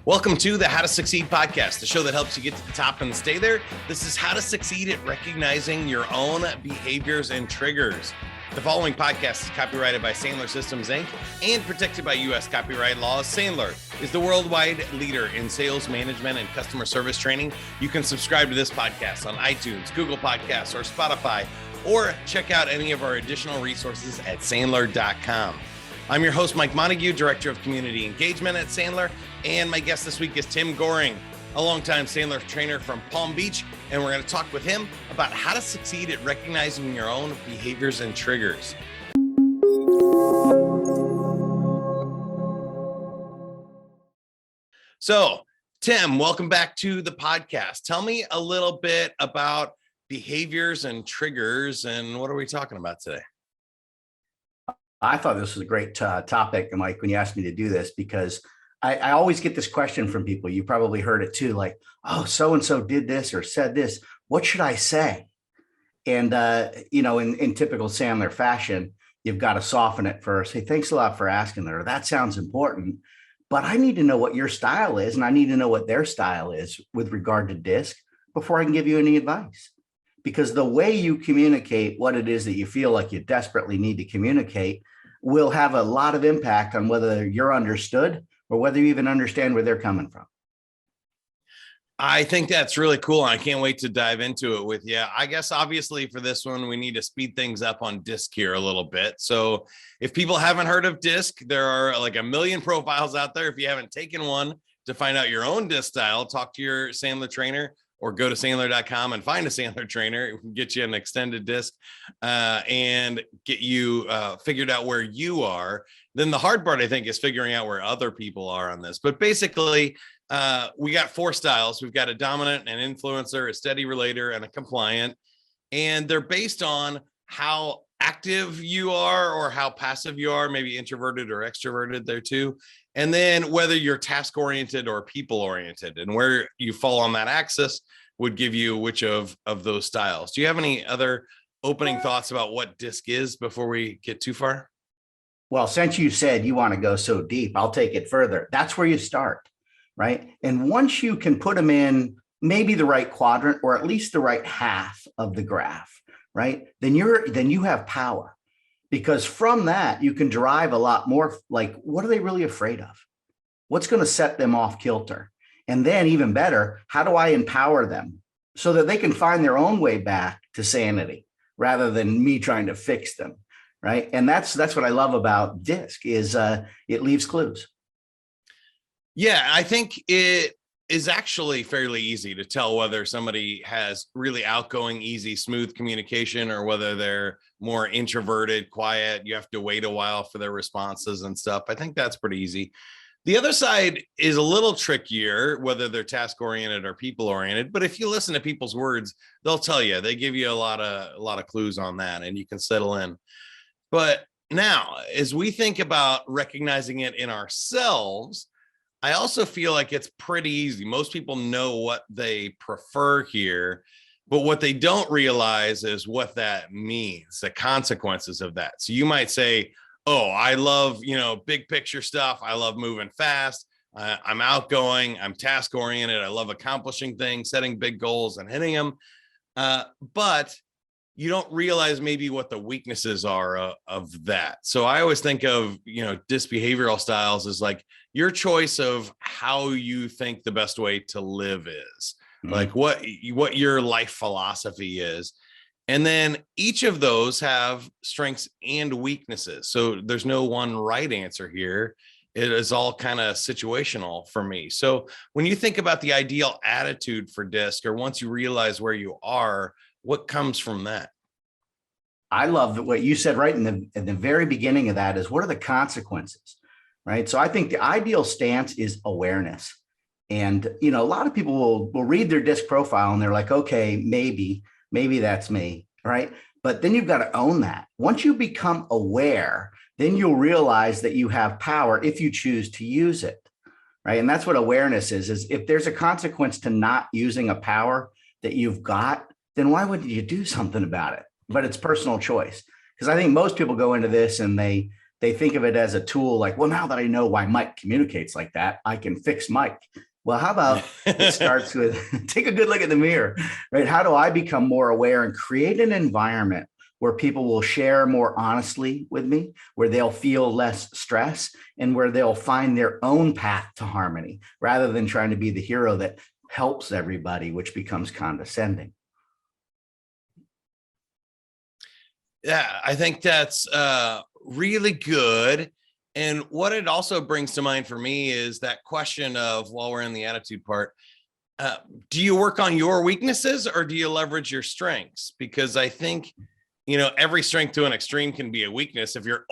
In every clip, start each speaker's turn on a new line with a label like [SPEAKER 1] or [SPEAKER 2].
[SPEAKER 1] Welcome to the How to Succeed podcast, the show that helps you get to the top and stay there. This is how to succeed at recognizing your own behaviors and triggers. The following podcast is copyrighted by Sandler Systems, Inc. and protected by U.S. copyright laws. Sandler is the worldwide leader in sales management and customer service training. You can subscribe to this podcast on iTunes, Google Podcasts, or Spotify, or check out any of our additional resources at sandler.com. I'm your host, Mike Montague, Director of Community Engagement at Sandler, and my guest this week is Tim Goering, a longtime Sandler trainer from Palm Beach, and we're going to talk with him about how to succeed at recognizing your own behaviors and triggers. So, Tim, welcome back to the podcast. Tell me a little bit about behaviors and triggers, and what are we talking about today?
[SPEAKER 2] I thought this was a great topic, Mike, when you asked me to do this, because I always get this question from people. You probably heard it too, like, oh, so-and-so did this or said this. What should I say? And, in typical Sandler fashion, you've got to soften it first. Hey, thanks a lot for asking that, or that sounds important, but I need to know what your style is, and I need to know what their style is with regard to DISC before I can give you any advice. Because the way you communicate what it is that you feel like you desperately need to communicate will have a lot of impact on whether you're understood or whether you even understand where they're coming from.
[SPEAKER 1] I think that's really cool. And I can't wait to dive into it with you. I guess obviously for this one, we need to speed things up on DISC here a little bit. So if people haven't heard of DISC, there are like a million profiles out there. If you haven't taken one to find out your own DISC style, talk to your Sandler trainer, or go to sandler.com and find a Sandler trainer. It can get you an extended DISC and get you figured out where you are. Then the hard part, I think, is figuring out where other people are on this. But basically, we got four styles. We've got a dominant, an influencer, a steady relator, and a compliant. And they're based on how active you are or how passive you are, maybe introverted or extroverted there too. And then whether you're task-oriented or people-oriented, and where you fall on that axis would give you which of those styles. Do you have any other opening thoughts about what DISC is before we get too far?
[SPEAKER 2] Well, since you said you want to go so deep, I'll take it further. That's where you start, right? And once you can put them in maybe the right quadrant or at least the right half of the graph, right? Then you have power. Because from that, you can derive a lot more, like, what are they really afraid of? What's going to set them off kilter? And then even better, how do I empower them so that they can find their own way back to sanity rather than me trying to fix them, right? And that's what I love about DISC is it leaves clues.
[SPEAKER 1] Yeah, I think it is actually fairly easy to tell whether somebody has really outgoing, easy, smooth communication or whether they're more introverted, quiet. You have to wait a while for their responses and stuff. I think that's pretty easy. The other side is a little trickier, whether they're task-oriented or people-oriented. But if you listen to people's words, they'll tell you. They give you a lot of clues on that, and you can settle in. But now, as we think about recognizing it in ourselves, I also feel like it's pretty easy. Most people know what they prefer here, but what they don't realize is what that means, the consequences of that. So you might say, oh, I love, big picture stuff. I love moving fast. I'm outgoing. I'm task oriented. I love accomplishing things, setting big goals and hitting them. But you don't realize maybe what the weaknesses are of that. So I always think of, DISC behavioral styles as like your choice of how you think the best way to live is, like what your life philosophy is. And then each of those have strengths and weaknesses. So there's no one right answer here. It is all kind of situational for me. So when you think about the ideal attitude for DISC, or once you realize where you are, what comes from that?
[SPEAKER 2] I love what you said right in the very beginning of that is what are the consequences, right? So I think the ideal stance is awareness. And, a lot of people will read their DISC profile and they're like, okay, maybe that's me, right? But then you've got to own that. Once you become aware, then you'll realize that you have power if you choose to use it, right? And that's what awareness is if there's a consequence to not using a power that you've got, then why wouldn't you do something about it? But it's personal choice. Because I think most people go into this and they they think of it as a tool like, well, now that I know why Mike communicates like that, I can fix Mike. Well, how about it starts with take a good look at the mirror, right? How do I become more aware and create an environment where people will share more honestly with me, where they'll feel less stress, and where they'll find their own path to harmony rather than trying to be the hero that helps everybody, which becomes condescending.
[SPEAKER 1] Yeah, I think that's really good. And what it also brings to mind for me is that question of, while we're in the attitude part, do you work on your weaknesses or do you leverage your strengths? Because I think, every strength to an extreme can be a weakness if you're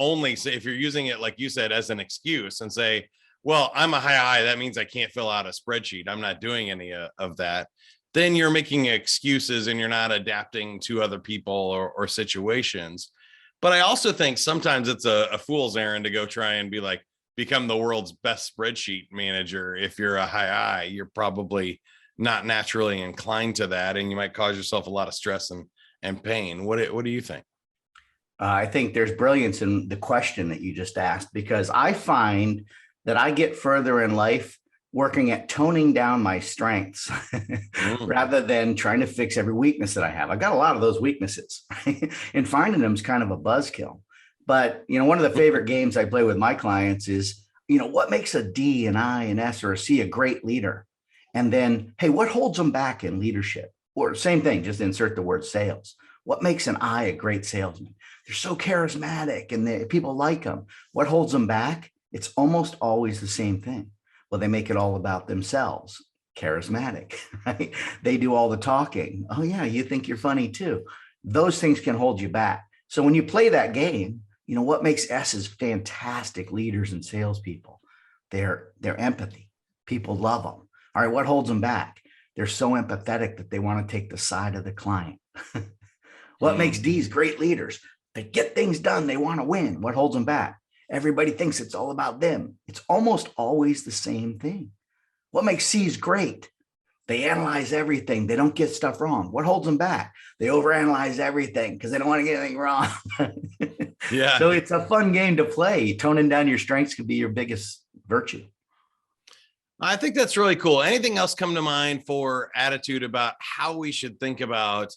[SPEAKER 1] using it, like you said, as an excuse and say, well, I'm a high I, that means I can't fill out a spreadsheet. I'm not doing any of that. Then you're making excuses and you're not adapting to other people or situations. But I also think sometimes it's a fool's errand to go try and be like, become the world's best spreadsheet manager. If you're a high I, you're probably not naturally inclined to that. And you might cause yourself a lot of stress and pain. What do you think?
[SPEAKER 2] I think there's brilliance in the question that you just asked, because I find that I get further in life working at toning down my strengths rather than trying to fix every weakness that I have. I got a lot of those weaknesses, right? And finding them is kind of a buzzkill. But, one of the favorite games I play with my clients is, what makes a D, an I, an S, or a C a great leader? And then, hey, what holds them back in leadership? Or same thing, just insert the word sales. What makes an I a great salesman? They're so charismatic and people like them. What holds them back? It's almost always the same thing. Well, they make it all about themselves. Charismatic, right? They do all the talking. Oh, yeah, you think you're funny too. Those things can hold you back. So when you play that game, what makes S's fantastic leaders and salespeople? Their empathy. People love them. All right, what holds them back? They're so empathetic that they want to take the side of the client. What makes D's great leaders? They get things done. They want to win. What holds them back? Everybody thinks it's all about them. It's almost always the same thing. What makes C's great? They analyze everything. They don't get stuff wrong. What holds them back? They overanalyze everything because they don't want to get anything wrong.
[SPEAKER 1] Yeah.
[SPEAKER 2] So it's a fun game to play. Toning down your strengths could be your biggest virtue.
[SPEAKER 1] I think that's really cool. Anything else come to mind for attitude about how we should think about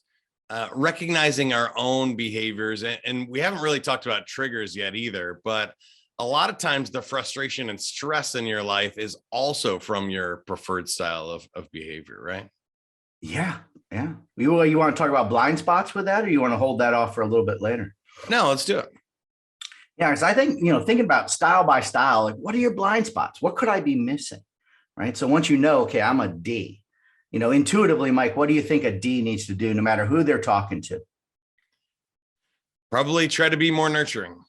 [SPEAKER 1] recognizing our own behaviors? And we haven't really talked about triggers yet either, but a lot of times the frustration and stress in your life is also from your preferred style of behavior, right?
[SPEAKER 2] Yeah. Yeah. You want to talk about blind spots with that, or you want to hold that off for a little bit later?
[SPEAKER 1] No, let's do it.
[SPEAKER 2] Yeah. Because I think, thinking about style by style, like what are your blind spots? What could I be missing? Right. So once okay, I'm a D, intuitively, Mike, what do you think a D needs to do no matter who they're talking to?
[SPEAKER 1] Probably try to be more nurturing.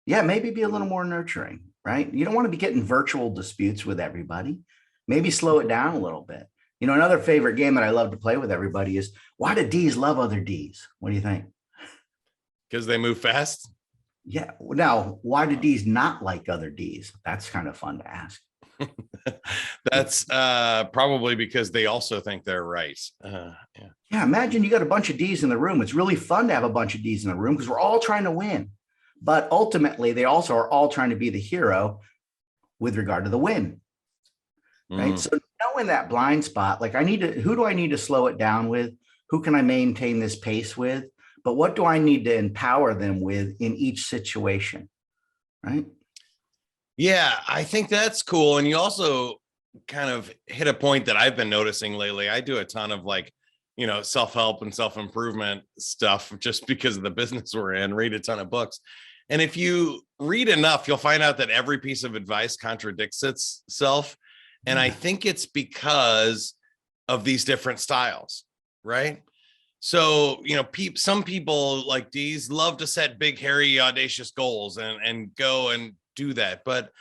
[SPEAKER 2] Yeah, maybe be a little more nurturing, right? You don't want to be getting virtual disputes with everybody. Maybe slow it down a little bit. Another favorite game that I love to play with everybody is, why do D's love other D's? What do you think?
[SPEAKER 1] Because they move fast.
[SPEAKER 2] Yeah. Now, why do D's not like other D's? That's kind of fun to ask.
[SPEAKER 1] That's probably because they also think they're right.
[SPEAKER 2] Yeah. Imagine you got a bunch of D's in the room. It's really fun to have a bunch of D's in the room because we're all trying to win. But ultimately, they also are all trying to be the hero with regard to the win. Right. So knowing that blind spot, like who do I need to slow it down with? Who can I maintain this pace with? But what do I need to empower them with in each situation? Right.
[SPEAKER 1] Yeah, I think that's cool. And you also kind of hit a point that I've been noticing lately. I do a ton of self-help and self-improvement stuff just because of the business we're in, read a ton of books. And if you read enough, you'll find out that every piece of advice contradicts itself. And I think it's because of these different styles, right? So, some people like these love to set big, hairy, audacious goals and go and do that. But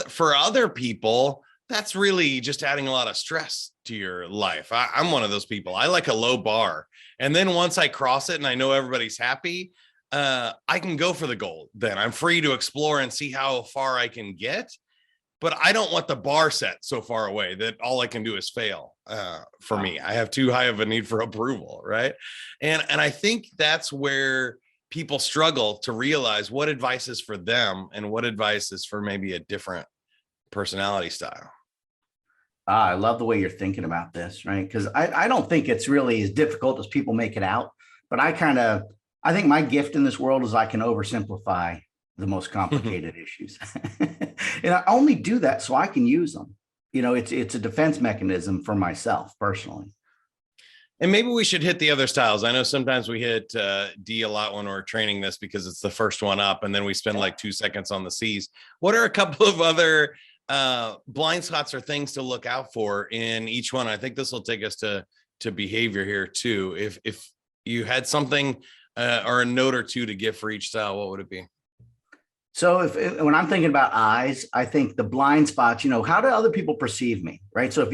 [SPEAKER 1] for other people, that's really just adding a lot of stress to your life. I'm one of those people. I like a low bar. And then once I cross it and I know everybody's happy, I can go for the goal. Then I'm free to explore and see how far I can get. But I don't want the bar set so far away that all I can do is fail. For me, I have too high of a need for approval, right? And I think that's where people struggle to realize what advice is for them and what advice is for maybe a different personality style.
[SPEAKER 2] I love the way you're thinking about this, right? Because I don't think it's really as difficult as people make it out. But I think my gift in this world is I can oversimplify the most complicated issues. And I only do that so I can use them. It's a defense mechanism for myself personally.
[SPEAKER 1] And maybe we should hit the other styles. I know sometimes we hit D a lot when we're training this because it's the first one up, and then we spend like 2 seconds on the C's. What are a couple of other blind spots or things to look out for in each one? I think this will take us to behavior here too. If you had something or a note or two to give for each style, what would it be?
[SPEAKER 2] So when I'm thinking about eyes, I think the blind spots, how do other people perceive me, right? So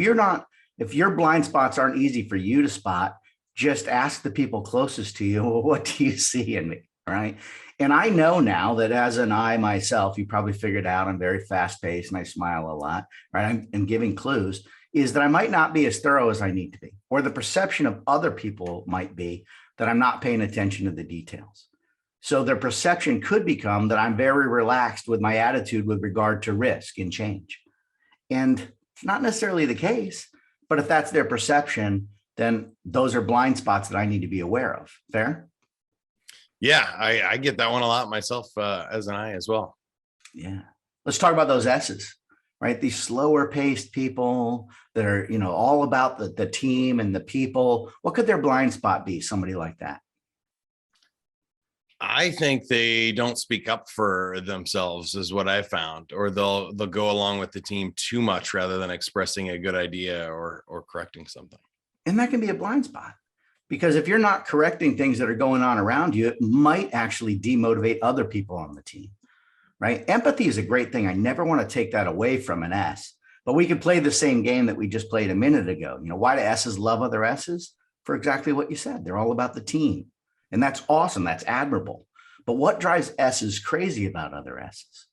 [SPEAKER 2] if your blind spots aren't easy for you to spot, just ask the people closest to you, well, what do you see in me, right? And I know now that as an I myself, you probably figured out I'm very fast paced and I smile a lot, right? I'm giving clues, is that I might not be as thorough as I need to be, or the perception of other people might be that I'm not paying attention to the details. So their perception could become that I'm very relaxed with my attitude with regard to risk and change. And it's not necessarily the case, but if that's their perception, then those are blind spots that I need to be aware of. Fair?
[SPEAKER 1] Yeah, I get that one a lot myself as an I as well.
[SPEAKER 2] Yeah. Let's talk about those S's, right? These slower paced people that are, all about the team and the people. What could their blind spot be? Somebody like that.
[SPEAKER 1] I think they don't speak up for themselves is what I found, or they'll go along with the team too much rather than expressing a good idea or correcting something.
[SPEAKER 2] And that can be a blind spot, because if you're not correcting things that are going on around you, it might actually demotivate other people on the team, right? Empathy is a great thing. I never want to take that away from an S, but we could play the same game that we just played a minute ago. Why do S's love other S's? For exactly what you said. They're all about the team. And that's awesome. That's admirable. But what drives S's crazy about other S's,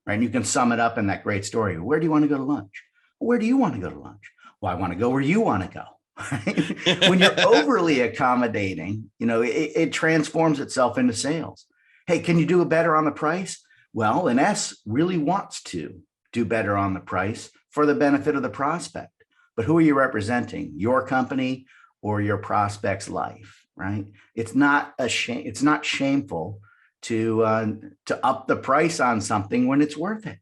[SPEAKER 2] right? And you can sum it up in that great story. Where do you want to go to lunch? Where do you want to go to lunch? Well, I want to go where you want to go. Right? When you're overly accommodating, it transforms itself into sales. Hey, can you do it better on the price? Well, an S really wants to do better on the price for the benefit of the prospect. But who are you representing? Your company or your prospect's life? Right? It's not It's not shameful to up the price on something when it's worth it.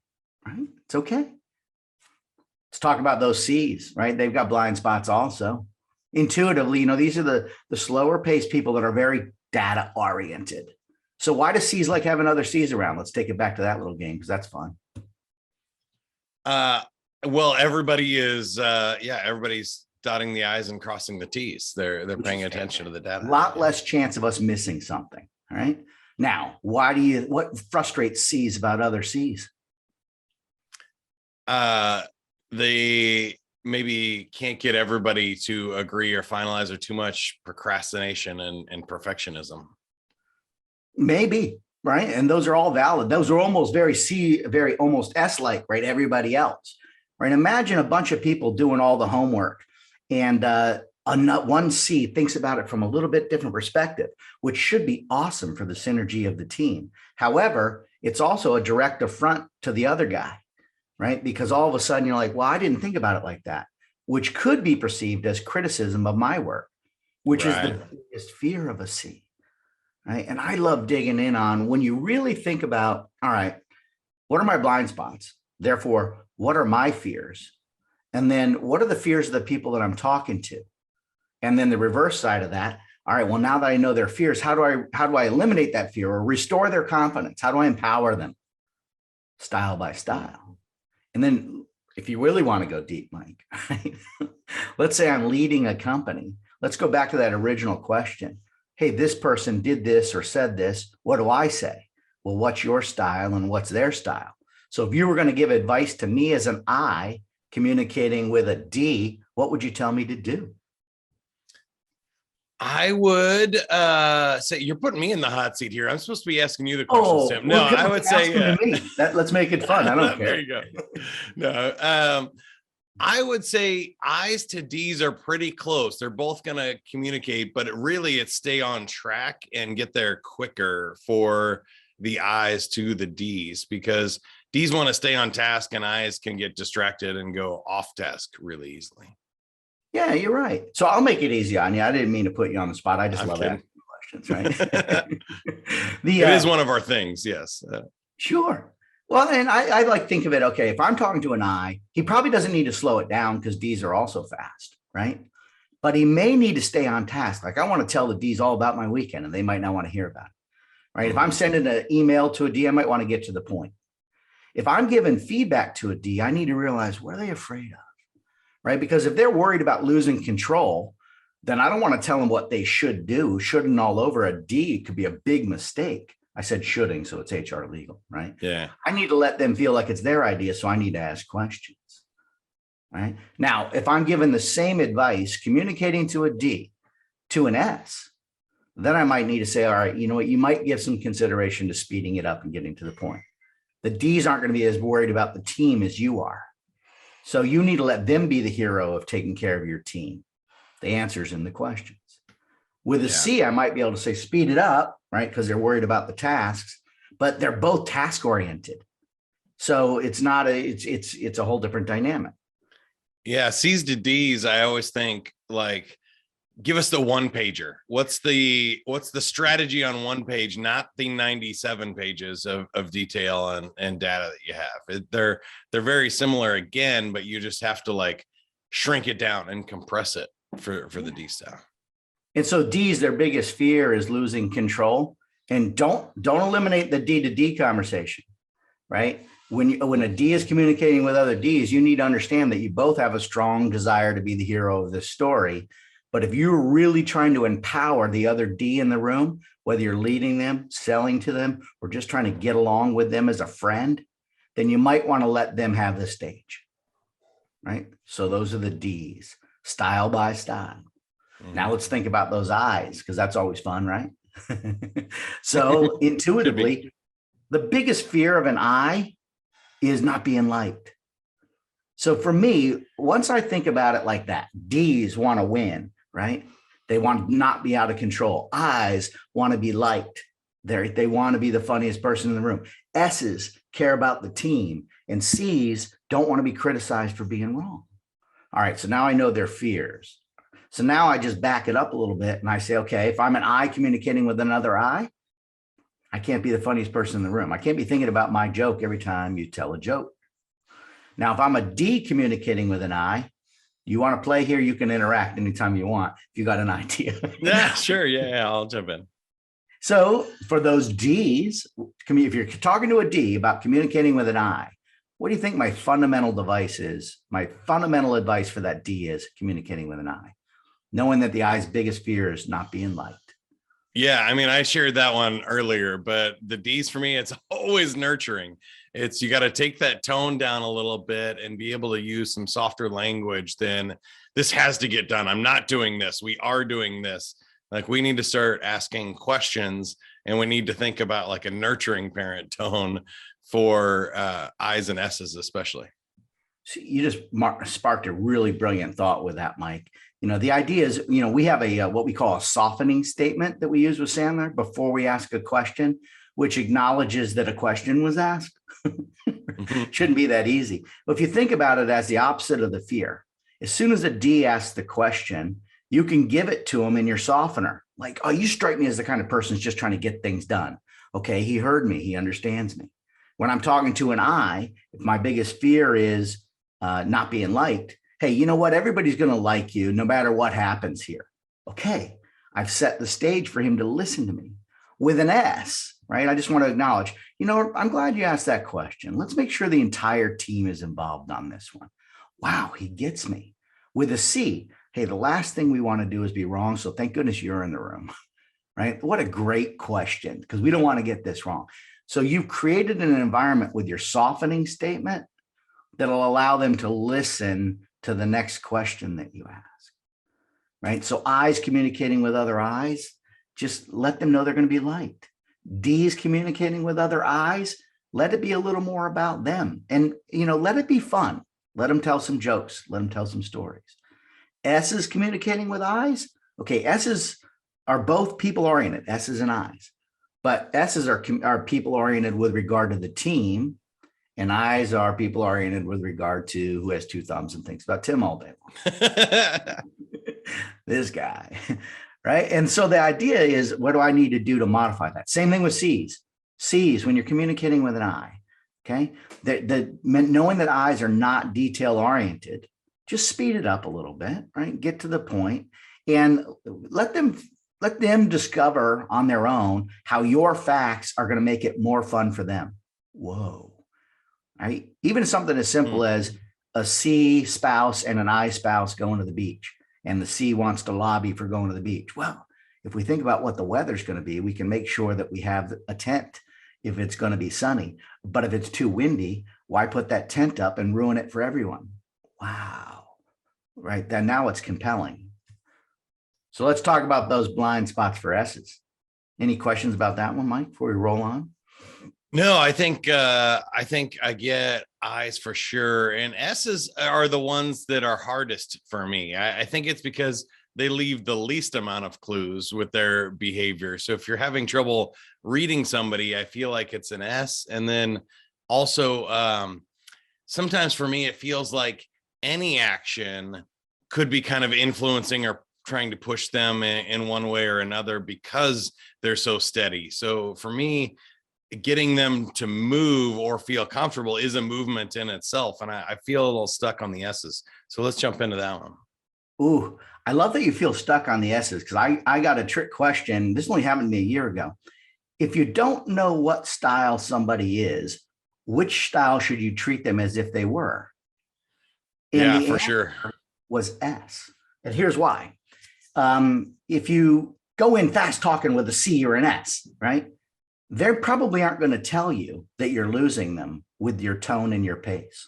[SPEAKER 2] Right? It's okay. Let's talk about those C's. Right? They've got blind spots also. Intuitively, these are the slower paced people that are very data oriented. So why do C's like having other C's around? Let's take it back to that little game because that's fun.
[SPEAKER 1] Well, everybody is everybody's dotting the I's and crossing the T's. They're paying attention to the data.
[SPEAKER 2] A lot less chance of us missing something. All right. Now, what frustrates C's about other C's?
[SPEAKER 1] They maybe can't get everybody to agree or finalize, or too much procrastination and perfectionism.
[SPEAKER 2] Maybe, right? And those are all valid. Those are almost very almost S-like, right? Everybody else, right? Imagine a bunch of people doing all the homework, and one C thinks about it from a little bit different perspective, which should be awesome for the synergy of the team. However, it's also a direct affront to the other guy, right? Because all of a sudden you're like, well, I didn't think about it like that, which could be perceived as criticism of my work, which is the biggest fear of a C, right? And I love digging in on when you really think about, all right, what are my blind spots? Therefore, what are my fears? And then what are the fears of the people that I'm talking to? And then the reverse side of that, all right, well, now that I know their fears, how do I eliminate that fear or restore their confidence? How do I empower them? Style by style. And then if you really want to go deep, Mike, right? Let's say I'm leading a company. Let's go back to that original question. Hey, this person did this or said this. What do I say? Well, what's your style and what's their style? So if you were going to give advice to me as an I communicating with a D, what would you tell me to do?
[SPEAKER 1] I would say, you're putting me in the hot seat here. I'm supposed to be asking you the questions, Tim. No, I would say
[SPEAKER 2] let's make it fun. I don't care.
[SPEAKER 1] There you go. No, I would say I's to D's are pretty close. They're both going to communicate, but it's stay on track and get there quicker for the I's to the D's, because D's want to stay on task and I's can get distracted and go off task really easily.
[SPEAKER 2] Yeah, you're right. So I'll make it easy on you. I didn't mean to put you on the spot. I just love
[SPEAKER 1] kidding.
[SPEAKER 2] asking questions, right?
[SPEAKER 1] It is one of our things. Yes.
[SPEAKER 2] Sure. Well, and I like think of it, okay, if I'm talking to an I, he probably doesn't need to slow it down because D's are also fast, right? But he may need to stay on task. Like I want to tell the D's all about my weekend and they might not want to hear about it, right? If I'm sending an email to a D, I might want to get to the point. If I'm giving feedback to a D, I need to realize, what are they afraid of, right? Because if they're worried about losing control, then I don't want to tell them what they should do. Shouldn't all over a D could be a big mistake. I said shoulding, so it's HR legal, right?
[SPEAKER 1] Yeah.
[SPEAKER 2] I need to let them feel like it's their idea, so I need to ask questions, right? Now, if I'm giving the same advice, communicating to a D, to an S, then I might need to say, all right, you know what, you might give some consideration to speeding it up and getting to the point. The D's aren't going to be as worried about the team as you are. So you need to let them be the hero of taking care of your team. The answer's in the questions. With a C, I might be able to say speed it up, right? Because they're worried about the tasks, but they're both task oriented. So it's not it's a whole different dynamic.
[SPEAKER 1] Yeah, C's to D's, I always think like, give us the one pager. What's the strategy on one page, not the 97 pages of detail and data that you have. They're very similar again, but you just have to like shrink it down and compress it for the D style.
[SPEAKER 2] And so D's, their biggest fear is losing control. And don't eliminate the D to D conversation, right? When a D is communicating with other D's, you need to understand that you both have a strong desire to be the hero of this story. But if you're really trying to empower the other D in the room, whether you're leading them, selling to them, or just trying to get along with them as a friend, then you might want to let them have the stage, right? So those are the D's, style by style. Now let's think about those I's, because that's always fun, right? So intuitively, the biggest fear of an I is not being liked. So for me, once I think about it like that, D's want to win, right? They want to not be out of control. I's want to be liked. They want to be the funniest person in the room. S's care about the team, and C's don't want to be criticized for being wrong. All right, so now I know their fears. So now I just back it up a little bit and I say, okay, if I'm an I communicating with another I can't be the funniest person in the room. I can't be thinking about my joke every time you tell a joke. Now, if I'm a D communicating with an I, you want to play here, you can interact anytime you want if you got an idea.
[SPEAKER 1] Yeah, sure. Yeah, I'll jump in.
[SPEAKER 2] So for those D's, if you're talking to a D about communicating with an I, what do you think my fundamental device is? My fundamental advice for that D is communicating with an I, knowing that the I's biggest fear is not being liked.
[SPEAKER 1] Yeah, I mean, I shared that one earlier, but the D's for me, it's always nurturing. You got to take that tone down a little bit and be able to use some softer language. Then this has to get done. I'm not doing this. We are doing this. Like we need to start asking questions, and we need to think about like a nurturing parent tone for I's and S's especially.
[SPEAKER 2] So you just sparked a really brilliant thought with that, Mike. The idea is, we have a what we call a softening statement that we use with Sandler before we ask a question, which acknowledges that a question was asked. Shouldn't be that easy. But if you think about it as the opposite of the fear, as soon as a D asks the question, you can give it to him in your softener. Like, oh, you strike me as the kind of person who's just trying to get things done. Okay, he heard me. He understands me. When I'm talking to an I, if my biggest fear is not being liked, hey, you know what? Everybody's going to like you no matter what happens here. Okay, I've set the stage for him to listen to me. With an S, right? I just want to acknowledge, I'm glad you asked that question. Let's make sure the entire team is involved on this one. Wow, he gets me. With a C, hey, the last thing we want to do is be wrong. So thank goodness you're in the room, right? What a great question, because we don't want to get this wrong. So you've created an environment with your softening statement that'll allow them to listen to the next question that you ask, right? So I's communicating with other I's, just let them know they're going to be liked. D's communicating with other I's, let it be a little more about them. And, let it be fun. Let them tell some jokes. Let them tell some stories. S's communicating with I's. Okay, S's are both people oriented, S's and I's, but S's are people oriented with regard to the team, and I's are people oriented with regard to who has two thumbs and thinks about Tim all day long. This guy, right? And so the idea is, what do I need to do to modify that? Same thing with C's. C's, when you're communicating with an I, okay, knowing that I's are not detail oriented, just speed it up a little bit, right? Get to the point and let them discover on their own how your facts are going to make it more fun for them. Whoa, right? Even something as simple as a C spouse and an I spouse going to the beach, and the C wants to lobby for going to the beach. Well, if we think about what the weather's going to be, we can make sure that we have a tent if it's going to be sunny. But if it's too windy, why put that tent up and ruin it for everyone? Wow. Right. Then now it's compelling. So let's talk about those blind spots for S's. Any questions about that one, Mike, before we roll on?
[SPEAKER 1] No, I think I get I's for sure. And S's are the ones that are hardest for me. I think it's because they leave the least amount of clues with their behavior. So if you're having trouble reading somebody, I feel like it's an S. And then also sometimes for me, it feels like any action could be kind of influencing or trying to push them in one way or another because they're so steady. So for me, getting them to move or feel comfortable is a movement in itself. And I feel a little stuck on the S's. So let's jump into that one.
[SPEAKER 2] Ooh, I love that you feel stuck on the S's, because I got a trick question. This only happened to me a year ago. If you don't know what style somebody is, which style should you treat them as if they were? And
[SPEAKER 1] yeah,
[SPEAKER 2] the
[SPEAKER 1] for
[SPEAKER 2] answer
[SPEAKER 1] sure.
[SPEAKER 2] was S. And here's why. If you go in fast talking with a C or an S, right? They probably aren't going to tell you that you're losing them with your tone and your pace.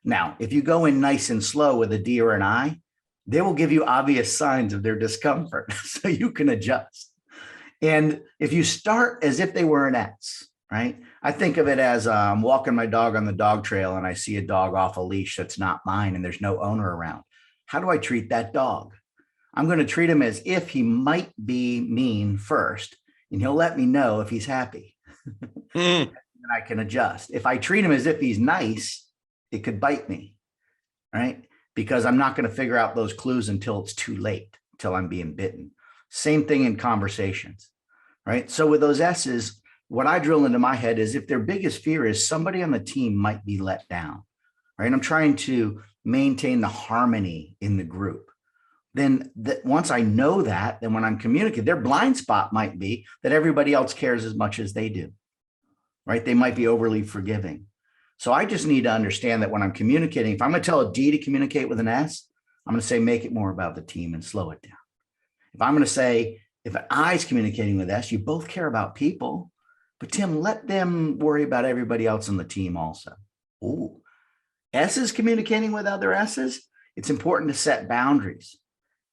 [SPEAKER 2] Now, if you go in nice and slow with a D or an I, they will give you obvious signs of their discomfort so you can adjust. And if you start as if they were an S, right? I think of it as walking my dog on the dog trail and I see a dog off a leash that's not mine and there's no owner around. How do I treat that dog? I'm going to treat him as if he might be mean first, and he'll let me know if he's happy. And I can adjust. If I treat him as if he's nice, it could bite me, right? Because I'm not going to figure out those clues until it's too late, until I'm being bitten. Same thing in conversations, right? So with those S's, what I drill into my head is if their biggest fear is somebody on the team might be let down, right? I'm trying to maintain the harmony in the group. Then once I know that, then when I'm communicating, their blind spot might be that everybody else cares as much as they do, right? They might be overly forgiving. So I just need to understand that when I'm communicating, if I'm going to tell a D to communicate with an S, I'm going to say, make it more about the team and slow it down. If I'm going to say, if an I is communicating with S, you both care about people, but Tim, let them worry about everybody else on the team also. Ooh, S is communicating with other S's. It's important to set boundaries.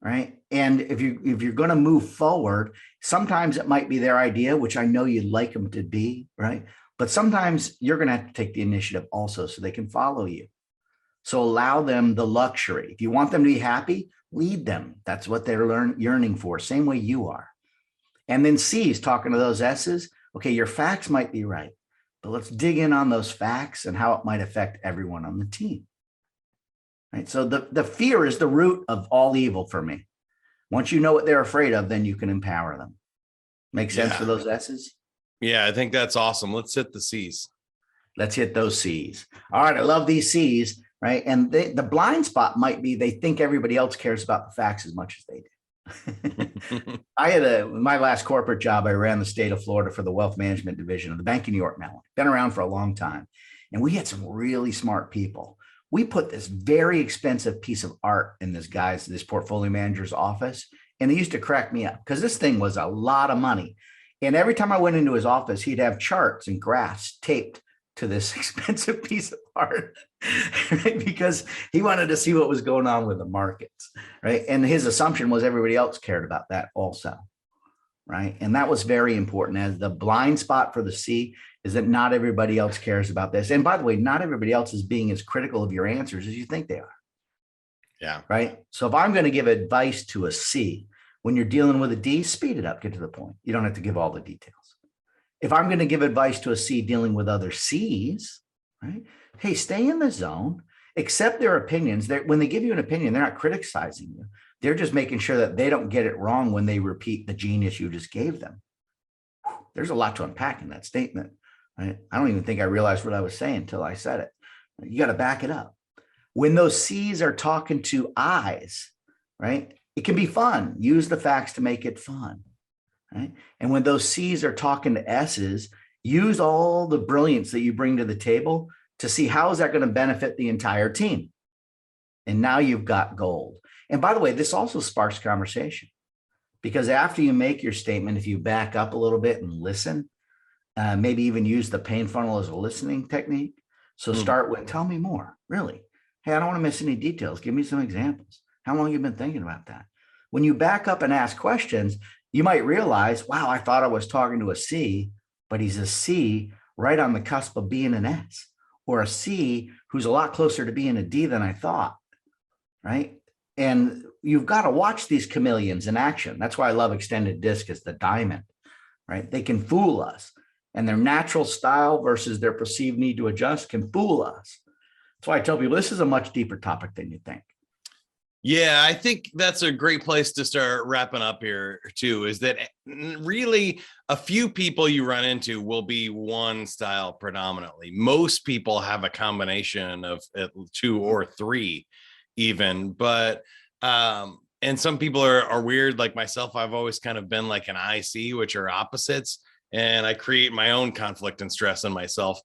[SPEAKER 2] Right. And if you're going to move forward, sometimes it might be their idea, which I know you'd like them to be, right? But sometimes you're going to have to take the initiative also so they can follow you. So allow them the luxury. If you want them to be happy, lead them. That's what they're yearning for, same way you are. And then C's, talking to those S's. Okay, your facts might be right, but let's dig in on those facts and how it might affect everyone on the team. Right. So the fear is the root of all evil for me. Once you know what they're afraid of, then you can empower them. Make sense for those S's?
[SPEAKER 1] Yeah, I think that's awesome. Let's hit the C's.
[SPEAKER 2] Let's hit those C's. All right. I love these C's, right? And the blind spot might be they think everybody else cares about the facts as much as they do. I had my last corporate job, I ran the state of Florida for the wealth management division of the Bank of New York Mellon. Been around for a long time. And we had some really smart people. We put this very expensive piece of art in this portfolio manager's office. And it used to crack me up because this thing was a lot of money. And every time I went into his office, he'd have charts and graphs taped to this expensive piece of art, right? Because he wanted to see what was going on with the markets, right? And his assumption was everybody else cared about that also, right? And that was very important. As the blind spot for the C is that not everybody else cares about this. And by the way, not everybody else is being as critical of your answers as you think they are.
[SPEAKER 1] Yeah.
[SPEAKER 2] Right. So if I'm going to give advice to a C, when you're dealing with a D, speed it up, get to the point. You don't have to give all the details. If I'm going to give advice to a C dealing with other Cs, right? Hey, stay in the zone, accept their opinions. When they give you an opinion, they're not criticizing you. They're just making sure that they don't get it wrong when they repeat the genius you just gave them. There's a lot to unpack in that statement, right? I don't even think I realized what I was saying until I said it. You got to back it up. When those C's are talking to I's, right? It can be fun. Use the facts to make it fun, right? And when those C's are talking to S's, use all the brilliance that you bring to the table to see how is that going to benefit the entire team. And now you've got gold. And by the way, this also sparks conversation, because after you make your statement, if you back up a little bit and listen, maybe even use the pain funnel as a listening technique. So start with, tell me more, really. Hey, I don't want to miss any details. Give me some examples. How long have you been thinking about that? When you back up and ask questions, you might realize, wow, I thought I was talking to a C, but he's a C right on the cusp of being an S, or a C who's a lot closer to being a D than I thought, right? And you've got to watch these chameleons in action. That's why I love extended disc as the diamond, right? They can fool us, and their natural style versus their perceived need to adjust can fool us. That's why I tell people this is a much deeper topic than you think.
[SPEAKER 1] Yeah, I think that's a great place to start wrapping up here too, is that really a few people you run into will be one style predominantly. Most people have a combination of two or three even, but and some people are weird like myself. I've always kind of been like an IC, which are opposites, and I create my own conflict and stress in myself.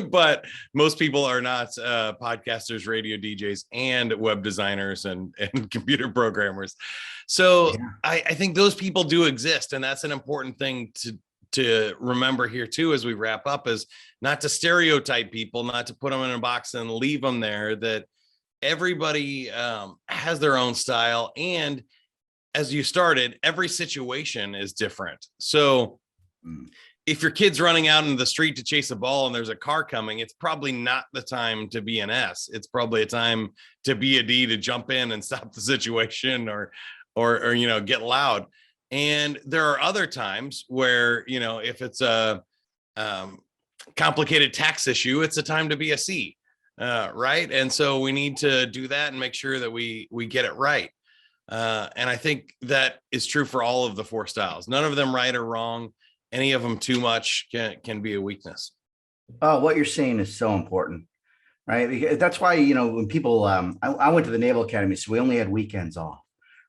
[SPEAKER 1] But most people are not podcasters, radio DJs, and web designers and computer programmers. So yeah. I think those people do exist. And that's an important thing to remember here too, as we wrap up, is not to stereotype people, not to put them in a box and leave them there, that everybody has their own style. And as you started, every situation is different. So if your kid's running out into the street to chase a ball and there's a car coming, it's probably not the time to be an S. It's probably a time to be a D, to jump in and stop the situation or get loud. And there are other times where, if it's a complicated tax issue, it's a time to be a C, right? And so we need to do that and make sure that we get it right. And I think that is true for all of the four styles. None of them right or wrong. Any of them too much can be a weakness.
[SPEAKER 2] Oh, what you're saying is so important, right? Because that's why, when people, I went to the Naval Academy, so we only had weekends off,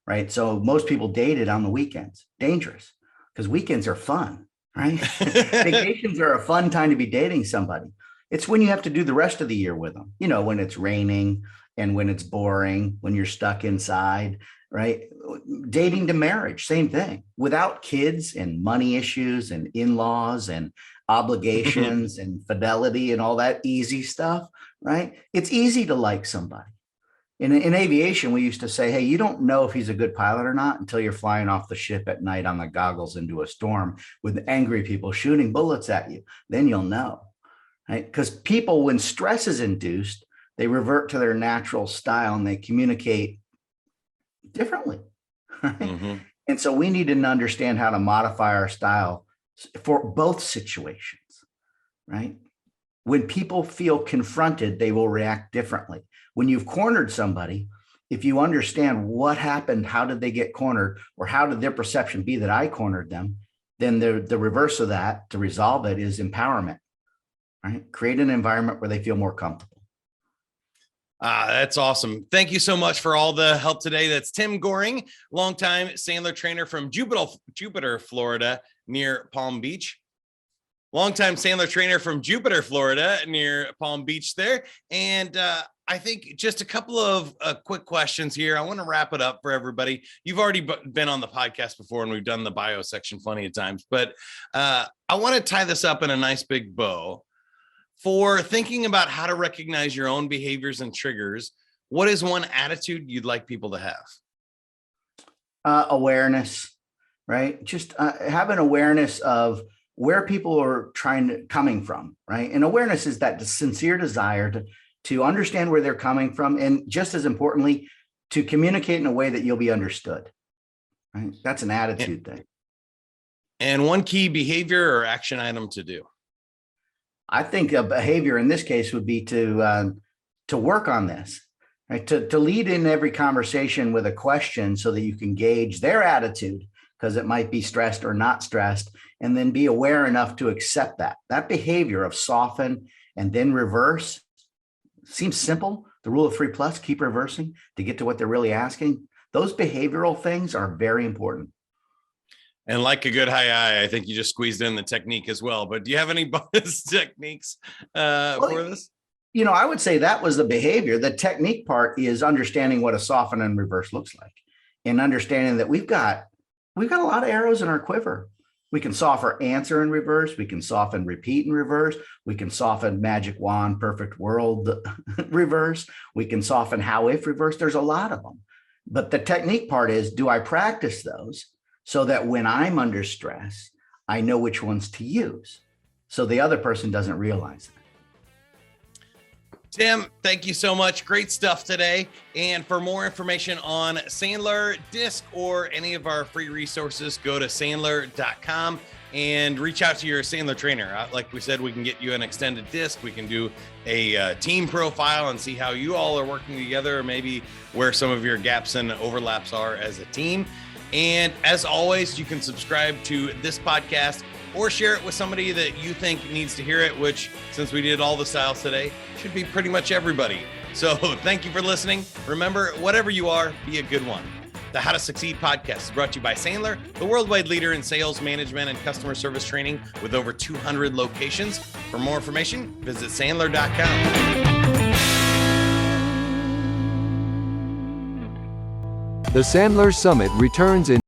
[SPEAKER 2] right? So most people dated on the weekends. Dangerous, because weekends are fun, right? Vacations are a fun time to be dating somebody. It's when you have to do the rest of the year with them, when it's raining and when it's boring, when you're stuck inside, right? Dating to marriage, same thing. Without kids and money issues and in-laws and obligations and fidelity and all that easy stuff, right? It's easy to like somebody. In aviation, we used to say, hey, you don't know if he's a good pilot or not until you're flying off the ship at night on the goggles into a storm with angry people shooting bullets at you. Then you'll know, right? Because people, when stress is induced, they revert to their natural style and they communicate differently, right? And so we need to understand how to modify our style for both situations, right? When people feel confronted, they will react differently. When you've cornered somebody, if you understand what happened, how did they get cornered, or how did their perception be that I cornered them, then the reverse of that to resolve it is empowerment, right? Create an environment where they feel more comfortable.
[SPEAKER 1] That's awesome. Thank you so much for all the help today. That's Tim Goering, longtime Sandler trainer from Jupiter, Florida, near Palm Beach. Longtime Sandler trainer from Jupiter, Florida, near Palm Beach there. And I think just a couple of quick questions here. I want to wrap it up for everybody. You've already been on the podcast before, and we've done the bio section plenty of times. But I want to tie this up in a nice big bow. For thinking about how to recognize your own behaviors and triggers, what is one attitude you'd like people to have?
[SPEAKER 2] Awareness, right? Just have an awareness of where people are coming from, right? And awareness is that sincere desire to understand where they're coming from. And just as importantly, to communicate in a way that you'll be understood, right? That's an attitude thing.
[SPEAKER 1] And one key behavior or action item to do.
[SPEAKER 2] I think a behavior in this case would be to work on this, right? To lead in every conversation with a question so that you can gauge their attitude, because it might be stressed or not stressed, and then be aware enough to accept that behavior of soften and then reverse. Seems simple. The rule of 3+, keep reversing to get to what they're really asking. Those behavioral things are very important.
[SPEAKER 1] And like a good high I think you just squeezed in the technique as well. But do you have any bonus techniques for this?
[SPEAKER 2] You know, I would say that was the behavior. The technique part is understanding what a soften and reverse looks like, and understanding that we've got a lot of arrows in our quiver. We can soften answer in reverse. We can soften repeat in reverse. We can soften magic wand, perfect world reverse. We can soften how if reverse. There's a lot of them. But the technique part is, do I practice those so that when I'm under stress, I know which ones to use so the other person doesn't realize that.
[SPEAKER 1] Tim, thank you so much. Great stuff today. And for more information on Sandler, DISC, or any of our free resources, go to sandler.com and reach out to your Sandler trainer. Like we said, we can get you an extended DISC. We can do a team profile and see how you all are working together, or maybe where some of your gaps and overlaps are as a team. And as always, you can subscribe to this podcast or share it with somebody that you think needs to hear it, which, since we did all the styles today, should be pretty much everybody. So thank you for listening. Remember, whatever you are, be a good one. The How to Succeed podcast is brought to you by Sandler, the worldwide leader in sales, management, and customer service training with over 200 locations. For more information, visit sandler.com.
[SPEAKER 3] The Sandler Summit returns in